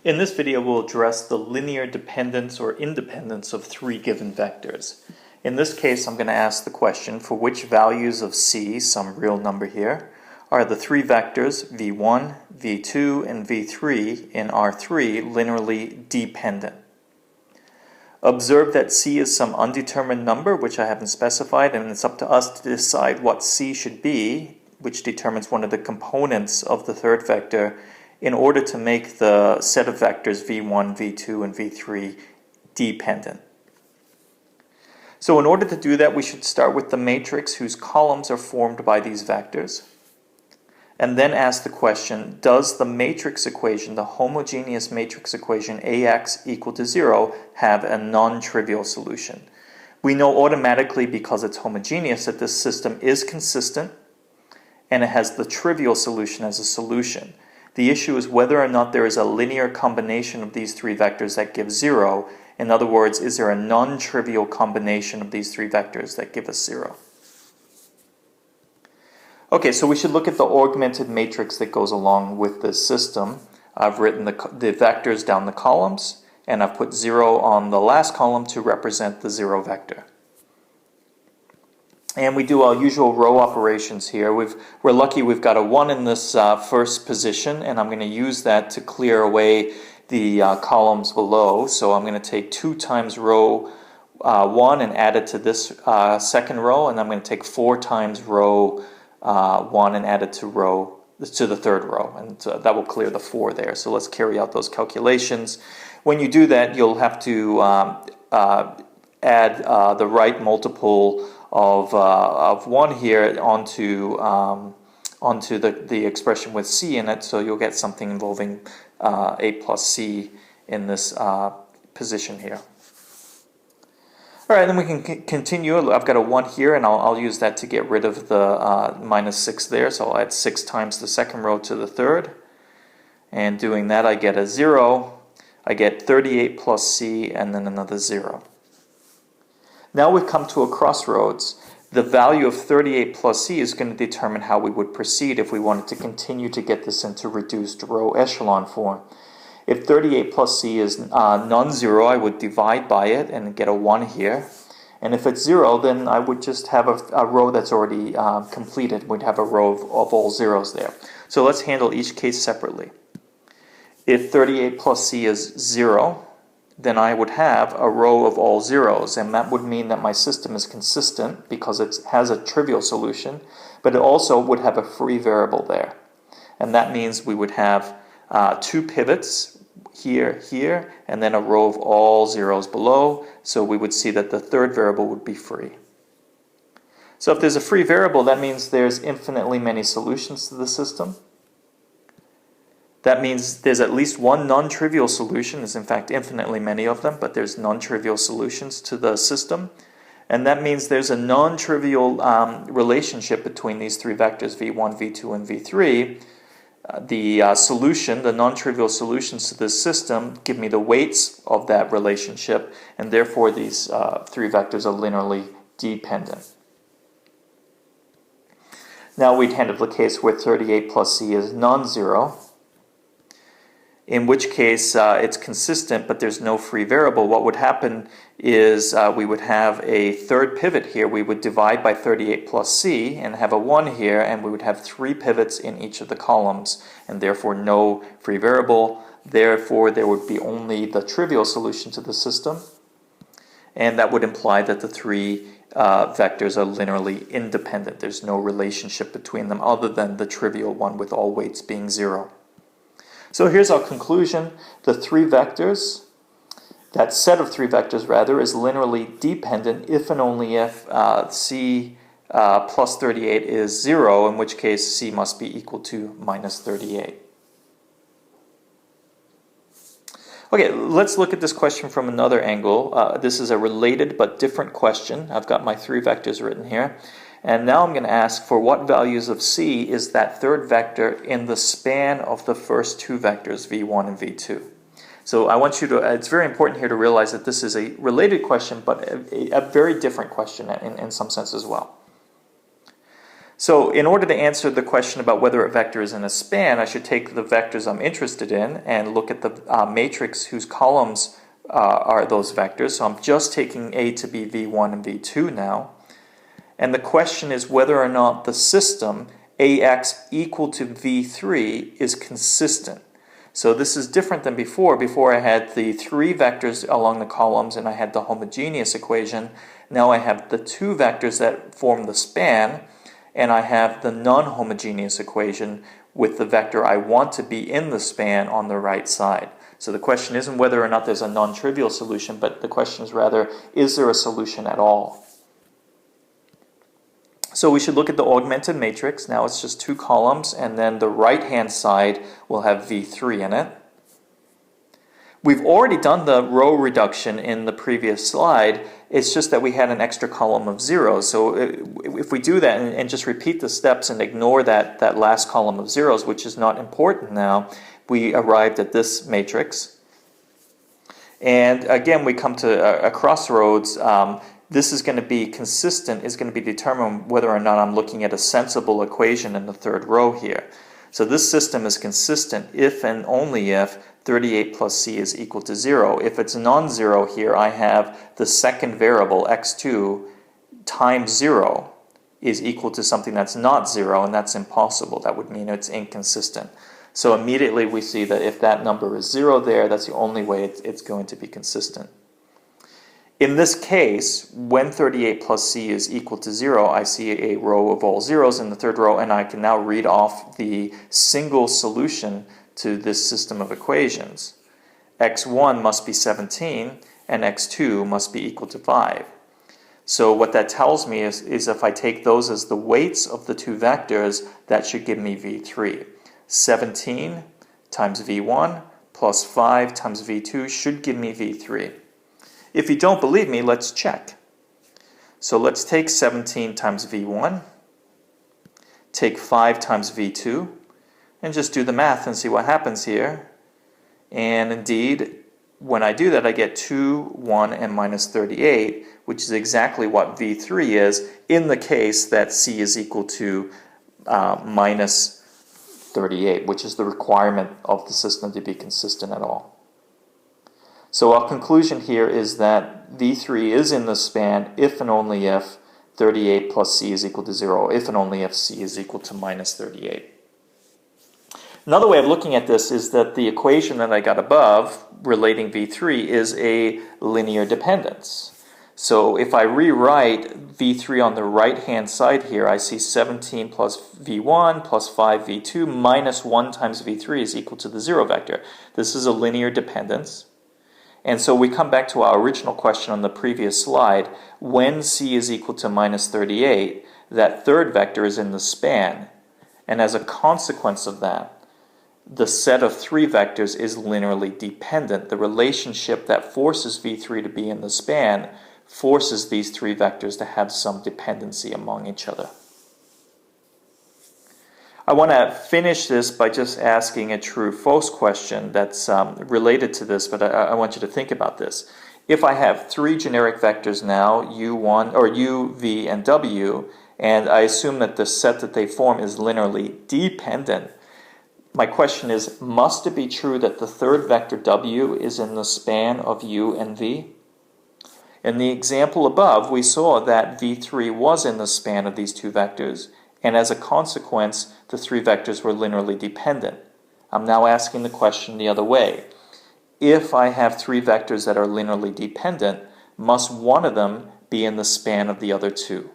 In this video, we'll address the linear dependence or independence of three given vectors. In this case, I'm going to ask the question, for which values of C, some real number here, are the three vectors v1, v2, and v3 in R3 linearly dependent? Observe that C is some undetermined number, which I haven't specified, and it's up to us to decide what C should be, which determines one of the components of the third vector, in order to make the set of vectors v1, v2, and v3 dependent. So in order to do that, we should start with the matrix whose columns are formed by these vectors, and then ask the question, does the matrix equation, the homogeneous matrix equation AX equal to 0, have a non-trivial solution? We know automatically, because it's homogeneous, that this system is consistent and it has the trivial solution as a solution. The issue is whether or not there is a linear combination of these three vectors that gives 0. In other words, is there a non-trivial combination of these three vectors that give us 0? Okay, so we should look at the augmented matrix that goes along with this system. I've written the vectors down the columns, and I've put 0 on the last column to represent the 0 vector. And we do our usual row operations here. We're lucky we've got a 1 in this first position, and I'm going to use that to clear away the columns below. So I'm going to take 2 times row 1 and add it to this second row, and I'm going to take 4 times row 1 and add it to the third row, and that will clear the 4 there. So let's carry out those calculations. When you do that, you'll have to add the right multiple of 1 here onto the expression with C in it, so you'll get something involving A plus C in this position here. All right, then we can continue. I've got a 1 here, and I'll use that to get rid of the minus 6 there, so I'll add 6 times the second row to the third. And doing that, I get a 0. I get 38 plus C, and then another 0. Now we've come to a crossroads. The value of 38 plus C is going to determine how we would proceed if we wanted to continue to get this into reduced row echelon form. If 38 plus C is non-zero, I would divide by it and get a 1 here. And if it's 0, then I would just have a row that's already completed. We'd have a row of all zeros there. So let's handle each case separately. If 38 plus C is 0, then I would have a row of all zeros, and that would mean that my system is consistent because it has a trivial solution, but it also would have a free variable there. And that means we would have 2 pivots here, here, and then a row of all zeros below, so we would see that the third variable would be free. So if there's a free variable, that means there's infinitely many solutions to the system. That means there's at least one non-trivial solution. There's in fact infinitely many of them, but there's non-trivial solutions to the system. And that means there's a non-trivial relationship between these three vectors, v1, v2, and v3. The non-trivial solutions to this system give me the weights of that relationship, and therefore these three vectors are linearly dependent. Now we'd handle the case where 38 plus C is non-zero, in which case it's consistent but there's no free variable. What would happen is we would have a third pivot here. We would divide by 38 plus C and have a 1 here, and we would have 3 pivots in each of the columns, and therefore no free variable. Therefore there would be only the trivial solution to the system, and that would imply that the three vectors are linearly independent. There's no relationship between them other than the trivial one with all weights being 0. So here's our conclusion. The three vectors, that set of three vectors rather, is linearly dependent if and only if C plus 38 is 0, in which case C must be equal to minus 38. Okay, let's look at this question from another angle. This is a related but different question. I've got my three vectors written here. And now I'm going to ask for what values of C is that third vector in the span of the first 2 vectors, v1 and v2. So I want you to, it's very important here to realize that this is a related question, but a very different question in some sense as well. So in order to answer the question about whether a vector is in a span, I should take the vectors I'm interested in and look at the matrix whose columns are those vectors. So I'm just taking A to be V1 and V2 now. And the question is whether or not the system AX equal to V3 is consistent. So this is different than before. Before I had the three vectors along the columns and I had the homogeneous equation. Now I have the two vectors that form the span, and I have the non-homogeneous equation with the vector I want to be in the span on the right side. So the question isn't whether or not there's a non-trivial solution, but the question is rather, is there a solution at all? So we should look at the augmented matrix. Now it's just two columns, and then the right-hand side will have V3 in it. We've already done the row reduction in the previous slide. It's just that we had an extra column of zeros. So if we do that and just repeat the steps and ignore that last column of zeros, which is not important now, we arrived at this matrix. And again, we come to a crossroads. This is going to be consistent, is going to be determined whether or not I'm looking at a sensible equation in the third row here. So this system is consistent if and only if 38 plus c is equal to 0. If it's non-zero here, I have the second variable, x2, times 0 is equal to something that's not 0, and that's impossible. That would mean it's inconsistent. So immediately we see that if that number is 0 there, that's the only way it's going to be consistent. In this case, when 38 plus c is equal to 0, I see a row of all zeros in the third row, and I can now read off the single solution to this system of equations. x1 must be 17, and x2 must be equal to 5. So what that tells me is if I take those as the weights of the two vectors, that should give me v3. 17 times v1 plus 5 times v2 should give me v3. If you don't believe me, let's check. So let's take 17 times v1, take 5 times v2, and just do the math and see what happens here. And indeed, when I do that, I get 2, 1, and minus 38, which is exactly what v3 is in the case that c is equal to minus 38, which is the requirement of the system to be consistent at all. So our conclusion here is that v3 is in the span if and only if 38 plus c is equal to 0, if and only if c is equal to minus 38. Another way of looking at this is that the equation that I got above relating v3 is a linear dependence. So if I rewrite v3 on the right-hand side here, I see 17 plus v1 plus 5v2 minus 1 times v3 is equal to the 0 vector. This is a linear dependence. And so we come back to our original question on the previous slide. When c is equal to minus 38, that third vector is in the span. And as a consequence of that, the set of three vectors is linearly dependent. The relationship that forces v3 to be in the span forces these three vectors to have some dependency among each other. I want to finish this by just asking a true-false question that's related to this, but I want you to think about this. If I have three generic vectors now, u1 or u, v, and w, and I assume that the set that they form is linearly dependent, my question is, must it be true that the third vector w is in the span of u and v? In the example above, we saw that v3 was in the span of these two vectors, and as a consequence, the three vectors were linearly dependent. I'm now asking the question the other way. If I have three vectors that are linearly dependent, must one of them be in the span of the other two?